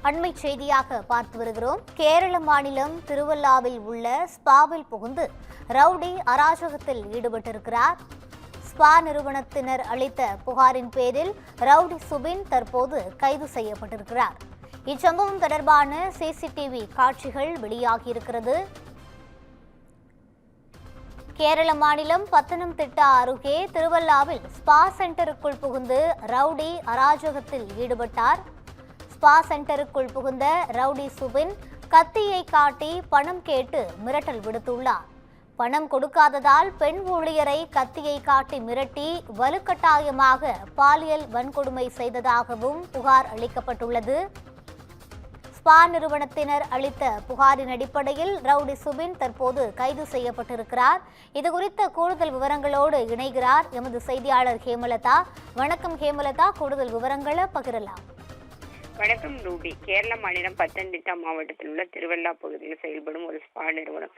அண்மை செய்தியாக பார்த்து வருகிறோம். கேரள மாநிலம் திருவல்லாவில் உள்ள ஸ்பாவில் புகுந்து ரவுடி அராஜகத்தில் ஈடுபட்டிருக்கிறார். ஸ்பா நிறுவனத்தினர் அளித்த புகாரின் பேரில் ரவுடி சுபின் தற்போது கைது செய்யப்பட்டிருக்கிறார். இச்சம்பவம் தொடர்பான சிசிடிவி காட்சிகள் வெளியாகியிருக்கிறது. கேரள மாநிலம் பத்தனம்திட்டா அருகே திருவல்லாவில் ஸ்பா சென்டருக்குள் புகுந்து ரவுடி அராஜகத்தில் ஈடுபட்டார். ஸ்பா சென்டருக்குள் புகுந்த ரவுடி சுபின் கத்தியை காட்டி பணம் கேட்டு மிரட்டல் விடுத்துள்ளார். பணம் கொடுக்காததால் பெண் ஊழியரை கத்தியை காட்டி மிரட்டி வலுக்கட்டாயமாக பாலியல் வன்கொடுமை செய்ததாகவும் புகார் அளிக்கப்பட்டுள்ளது. ஸ்பா நிறுவனத்தினர் அளித்த புகாரின் அடிப்படையில் ரவுடி சுபின் தற்போது கைது செய்யப்பட்டிருக்கிறார். இதுகுறித்த கூடுதல் விவரங்களோடு இணைகிறார் எமது செய்தியாளர் ஹேமலதா. வணக்கம் ஹேமலதா, கூடுதல் விவரங்களை பகிரலாம். வணக்கம் ரூபி. கேரள மாநிலம் பத்தனம்திட்டா மாவட்டத்தில் உள்ள திருவல்லா பகுதியில் செயல்படும் ஒரு ஸ்பா நிறுவனம்.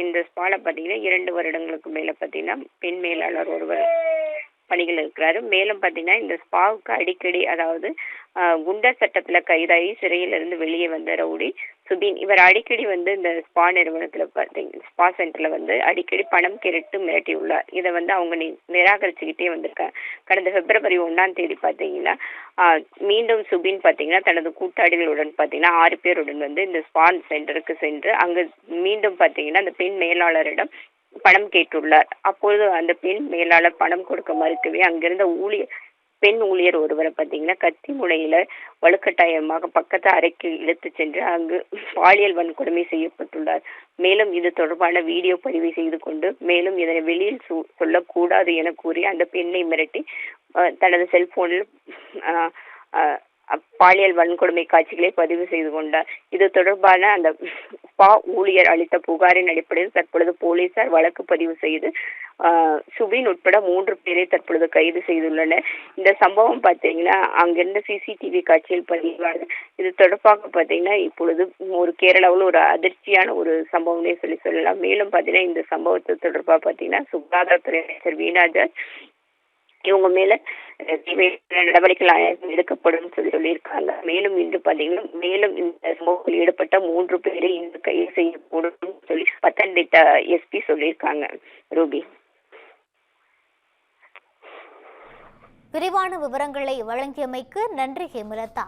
இந்த ஸ்பால பார்த்தீங்கன்னா 2 வருடங்களுக்கு மேல பார்த்தீங்கன்னா பெண் மேலாளர் ஒருவர் பணிகள் இருக்கிறாரு. மேலும் பார்த்தீங்கன்னா இந்த ஸ்பாவுக்கு அடிக்கடி, அதாவது குண்டர் சட்டத்துல கைதாகி சிறையிலிருந்து வெளியே வந்த ரவுடி சுபின், இவர் அடிக்கடி இந்த ஸ்பா நிறுவனத்துல ஸ்பா சென்டர்ல அடிக்கடி பணம் கேட்டு மிரட்டியுள்ளார். இதை அவங்க நிராகரிச்சுக்கிட்டே வந்திருக்காங்க. கடந்த பிப்ரவரி 1ஆம் தேதி பார்த்தீங்கன்னா மீண்டும் சுபின் பார்த்தீங்கன்னா தனது கூட்டாளிகளுடன் பார்த்தீங்கன்னா 6 பேருடன் இந்த ஸ்பா சென்டருக்கு சென்று அங்கு மீண்டும் பார்த்தீங்கன்னா அந்த பெண் மேலாளரிடம் பணம் கேட்டுள்ளார். அப்பொழுது அந்த பெண் மேலாளர் பணம் கொடுக்க மறுக்கவே அங்கிருந்த பெண் ஊழியர் ஒருவரை பார்த்தீங்கன்னா கத்தி முனையில வலுக்கட்டாயமாக பக்கத்து அறைக்கு இழுத்து சென்று அங்கு பாலியல் வன்கொடுமை செய்யப்பட்டுள்ளார். மேலும் இது தொடர்பான வீடியோ பதிவு செய்து கொண்டு மேலும் இதனை வெளியில் சொல்லக்கூடாது என கூறி அந்த பெண்ணை மிரட்டி தனது செல்போனில் பாலியல் வன்கொடுமை காட்சிகளை பதிவு செய்து கொண்டார். இது தொடர்பான அந்த ஸ்பா ஊழியர் அளித்த புகாரின் அடிப்படையில் தற்பொழுது போலீசார் வழக்கு பதிவு செய்து சுபின் உட்பட 3 பேரை தற்பொழுது கைது செய்துள்ளனர். இந்த சம்பவம் பார்த்தீங்கன்னா அங்கிருந்த சிசிடிவி காட்சியில் பதிவாக இது தொடர்பாக பார்த்தீங்கன்னா இப்பொழுது ஒரு கேரளாவில் ஒரு அதிர்ச்சியான ஒரு சம்பவம்னே சொல்லலாம். மேலும் பார்த்தீங்கன்னா இந்த சம்பவத்தை தொடர்பாக பார்த்தீங்கன்னா சுகாதாரத்துறை அமைச்சர் வீணா ஜார்ஜ் இவங்க மேல நடவடிக்கைகள் எடுக்கப்படும் சொல்லியிருக்காங்க. மேலும் இன்று பார்த்தீங்கன்னா மேலும் இந்த சம்பவத்தில் ஈடுபட்ட 3 பேரை இன்று கைது செய்யக்கூடும் சொல்லி பத்தனம்திட்டா எஸ்பி சொல்லியிருக்காங்க. ரூபி, விரிவான விவரங்களை வழங்கியமைக்கு நன்றி ஹேமலதா.